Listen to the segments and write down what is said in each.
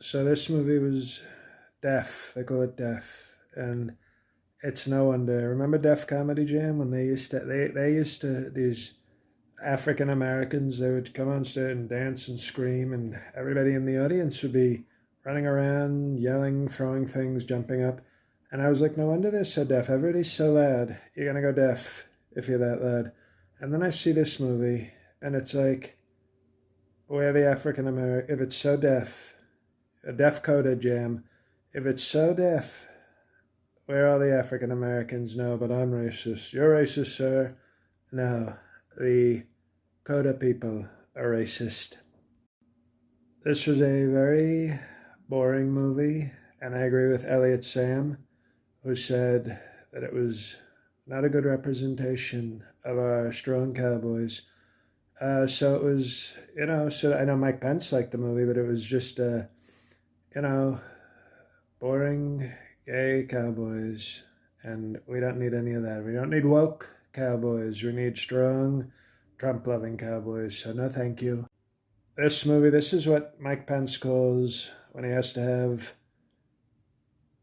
So this movie was deaf. They call it deaf, and it's no wonder. Remember Def Comedy Jam when they used to these African Americans, they would come on stage and dance and scream, and everybody in the audience would be running around, yelling, throwing things, jumping up. And I was like, no wonder they're so deaf. Everybody's so loud. You're gonna go deaf if you're that loud. And then I see this movie, and it's like, where the African American, if it's so deaf, a deaf coda jam, if it's so deaf, where are the African Americans? No, but I'm racist. You're racist, sir. No, the coda people are racist. This was a very boring movie, and I agree with Elliot Sam, who said that it was not a good representation of our strong Cowboys. So it was, so I know Mike Pence liked the movie, but it was just, you know, boring gay Cowboys. And we don't need any of that. We don't need woke Cowboys. We need strong, Trump loving Cowboys. So no, thank you. This movie, this is what Mike Pence calls when he has to have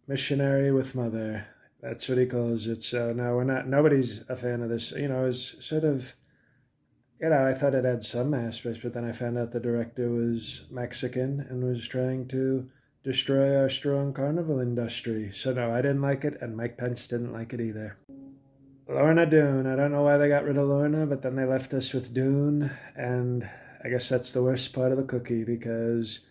missionary with mother. That's what he calls it. So no, nobody's a fan of this. It's sort of, I thought it had some aspects, but then I found out the director was Mexican and was trying to destroy our strong carnival industry. So no, I didn't like it, and Mike Pence didn't like it either. Lorna Dune. I don't know why they got rid of Lorna, but then they left us with Dune, and I guess that's the worst part of the cookie because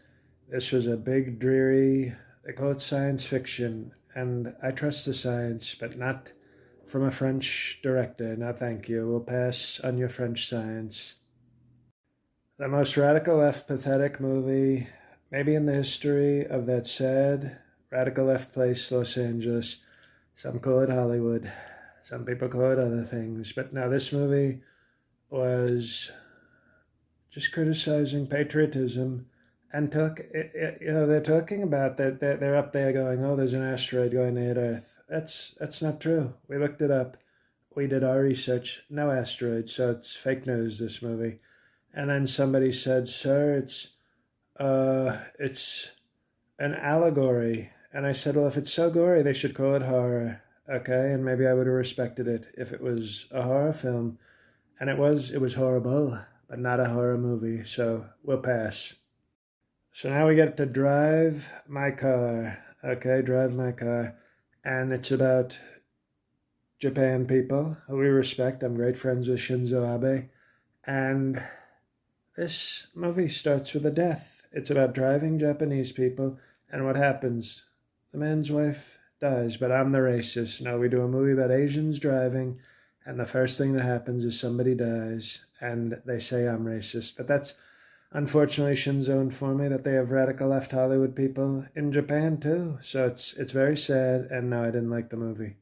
this was a big, dreary, they call it science fiction, and I trust the science, but not from a French director. No, thank you. We'll pass on your French science. The most radical left pathetic movie, maybe in the history of that sad radical left place, Los Angeles. Some call it Hollywood. Some people call it other things. But now this movie was just criticizing patriotism and they're talking about that they're up there going, oh, there's an asteroid going to hit Earth. That's not true. We looked it up. We did our research. No asteroid, so it's fake news, this movie. And then somebody said, sir, it's an allegory. And I said, well, if it's so gory, they should call it horror. Okay, and maybe I would have respected it if it was a horror film. And it was horrible, but not a horror movie, so we'll pass. So now we get to drive my car. Okay, drive my car. And it's about Japan people who we respect. I'm great friends with Shinzo Abe. And this movie starts with a death. It's about driving Japanese people. And what happens? The man's wife dies, but I'm the racist. No, we do a movie about Asians driving, and the first thing that happens is somebody dies, and they say I'm racist. But that's, unfortunately, Shinzo informed me that they have radical left Hollywood people in Japan too. So it's very sad, and no, I didn't like the movie.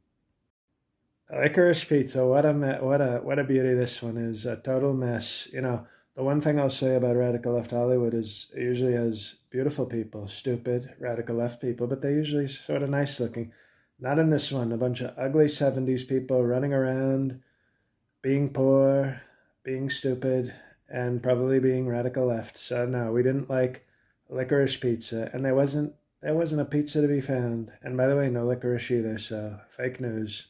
Licorice Pizza, what a beauty this one is. A total mess. The one thing I'll say about radical left Hollywood is it usually has beautiful people, stupid radical left people, but they're usually sort of nice looking. Not in this one. A bunch of ugly 70s people running around, being poor, being stupid, and probably being radical left. So no, we didn't like Licorice Pizza, and there wasn't a pizza to be found. And by the way, no licorice either, so fake news.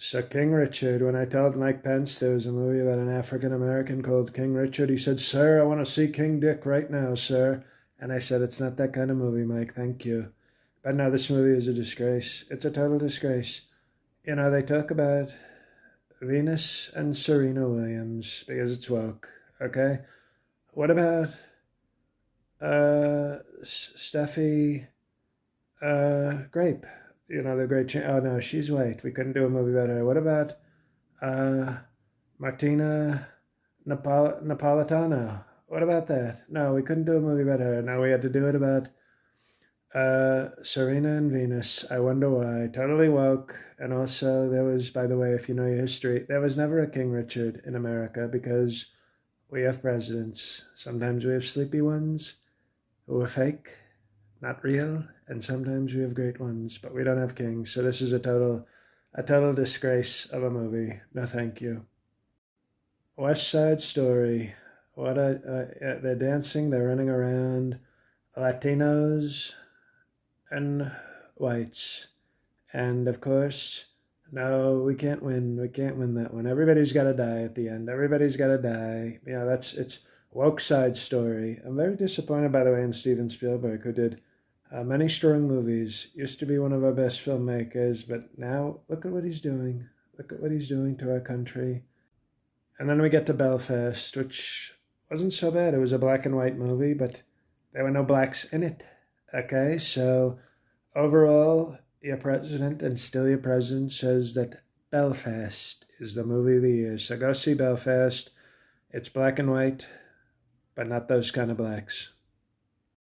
So King Richard, when I told Mike Pence there was a movie about an African American called King Richard, he said, sir, I want to see King Dick right now, sir. And I said, it's not that kind of movie, Mike, thank you. But no, this movie is a disgrace. It's a total disgrace. They talk about Venus and Serena Williams because it's woke, okay? What about Steffi Grape? The great oh no, she's white. We couldn't do a movie about her. What about Martina Napolitano? What about that? No, we couldn't do a movie about her. No, we had to do it about Serena and Venus. I wonder why. Totally woke. And also there was, by the way, if you know your history, there was never a King Richard in America because we have presidents. Sometimes we have sleepy ones who are fake, not real, and sometimes we have great ones, but we don't have kings. So this is a total disgrace of a movie. No, thank you. West Side Story. They're dancing, they're running around. Latinos and whites. And of course, no, we can't win. We can't win that one. Everybody's got to die at the end. Everybody's got to die. You know, it's woke side story. I'm very disappointed, by the way, in Steven Spielberg, who did many strong movies. Used to be one of our best filmmakers, but now look at what he's doing. Look at what he's doing to our country. And then we get to Belfast, which wasn't so bad. It was a black and white movie, but there were no blacks in it. Okay, so overall, your president and still your president says that Belfast is the movie of the year. So go see Belfast. It's black and white, but not those kind of blacks.